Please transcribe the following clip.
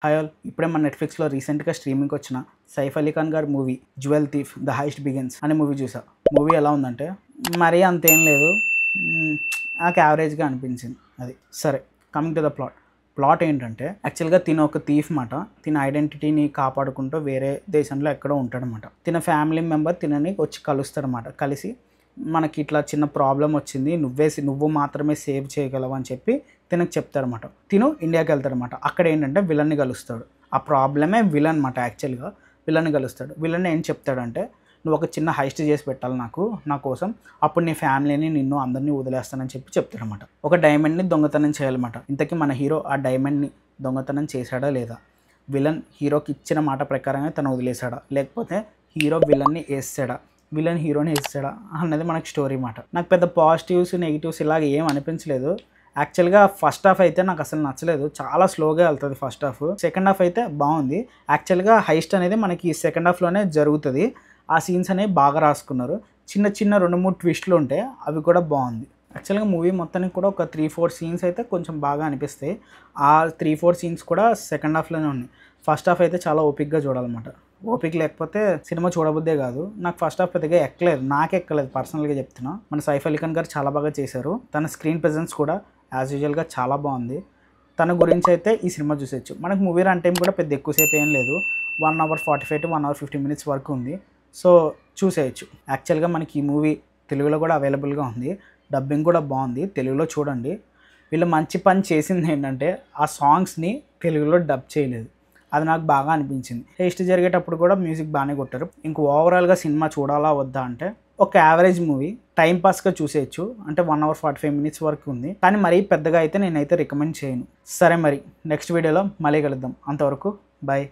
Hi all. ఇప్పుడే మన నెట్‌ఫ్లిక్స్‌లో రీసెంట్‌గా స్ట్రీమింగ్‌కి వచ్చిన సైఫ్ అలీ ఖాన్ గారి movie 'jewel thief the heist begins' అనే మూవీ చూసా. మూవీ ఎలా ఉందంటే మరీ అంతేం లేదు. నాకు యావరేజ్‌గా అనిపించింది అది. సరే, coming to the plot. Plot ఏంటంటే యాక్చువల్‌గా తిను ఒక థీఫ్ మాట. తిన ఐడెంటిటీని కాపాడుకుంటూ వేరే దేశంలో ఎక్కడో ఉంటాడనమాట. తిన ఫ్యామిలీ మెంబర్ తినని వచ్చి కలుస్తాడనమాట. కలిసి మనకి ఇట్లా చిన్న ప్రాబ్లమ్ వచ్చింది, నువ్వు మాత్రమే సేవ్ చేయగలవు అని చెప్పి తినకు చెప్తాడనమాట. తిను ఇండియాకి వెళ్తాడనమాట. అక్కడ ఏంటంటే విలన్ని కలుస్తాడు. ఆ ప్రాబ్లమే విలన్ అనమాట. యాక్చువల్గా విలన్ని కలుస్తాడు. విలన్ ఏం చెప్తాడంటే, నువ్వు ఒక చిన్న హైస్ట్ చేసి పెట్టాలి నా కోసం, అప్పుడు నీ ఫ్యామిలీని నిన్ను అందరినీ వదిలేస్తానని చెప్పి చెప్తాడనమాట. ఒక డైమండ్ని దొంగతనం చేయాలన్నమాట. ఇంతకీ మన హీరో ఆ డైమండ్ని దొంగతనం చేశాడా లేదా, విలన్ హీరోకి ఇచ్చిన మాట ప్రకారంగా తను వదిలేశాడా, లేకపోతే హీరో విలన్ని వేస్తాడా, విలన్ హీరోని వేస్తాడా అన్నది మనకి స్టోరీ మాట. నాకు పెద్ద పాజిటివ్స్ నెగిటివ్స్ ఇలాగ ఏం అనిపించలేదు. యాక్చువల్గా ఫస్ట్ హాఫ్ అయితే నాకు అసలు నచ్చలేదు. చాలా స్లోగా వెళ్తుంది ఫస్ట్ హాఫ్. సెకండ్ హాఫ్ అయితే బాగుంది. యాక్చువల్గా హైస్ట్ అనేది మనకి సెకండ్ హాఫ్లోనే జరుగుతుంది. ఆ సీన్స్ అనేవి బాగా రాసుకున్నారు. చిన్న చిన్న 2-3 ట్విస్టులు ఉంటాయి, అవి కూడా బాగుంది. యాక్చువల్గా మూవీ మొత్తానికి కూడా ఒక 3-4 సీన్స్ అయితే కొంచెం బాగా అనిపిస్తాయి. ఆ 3-4 సీన్స్ కూడా సెకండ్ హాఫ్లోనే ఉన్నాయి. ఫస్ట్ హాఫ్ అయితే చాలా ఓపిక్గా చూడాలన్నమాట. ఓపిక లేకపోతే సినిమా చూడబుద్దే కాదు. నాకు ఫస్ట్ హాఫ్ పెద్దగా ఎక్కలేదు పర్సనల్గా చెప్తున్నా. మన సైఫ్ అలీ ఖాన్ గారు చాలా బాగా చేశారు. తన స్క్రీన్ ప్రెజెన్స్ కూడా యాజ్ యూజువల్గా చాలా బాగుంది. తన గురించి అయితే ఈ సినిమా చూసేయచ్చు. మనకు మూవీ రన్ టైం కూడా పెద్ద ఎక్కువసేపు ఏం లేదు. 1 అవర్ 45 to 1 అవర్ 50 మినిట్స్ వరకు ఉంది. సో చూసేయచ్చు. యాక్చువల్గా మనకి ఈ మూవీ తెలుగులో కూడా అవైలబుల్గా ఉంది. డబ్బింగ్ కూడా బాగుంది. తెలుగులో చూడండి. వీళ్ళు మంచి పని చేసింది ఏంటంటే ఆ సాంగ్స్ని తెలుగులో డబ్ చేయలేదు. అది నాకు బాగా అనిపించింది. హెస్ట్ జరిగేటప్పుడు కూడా మ్యూజిక్ బాగానే కొట్టారు. ఇంక ఓవరాల్గా సినిమా చూడాలా వద్దా అంటే ఒక యావరేజ్ మూవీ, టైంపాస్గా చూసేయచ్చు. అంటే 1 అవర్ 45 మినిట్స్ వరకు ఉంది. కానీ మరీ పెద్దగా అయితే నేనైతే రికమెండ్ చేయను. సరే, మరి నెక్స్ట్ వీడియోలో మళ్ళీ కలుద్దాం. అంతవరకు బాయ్.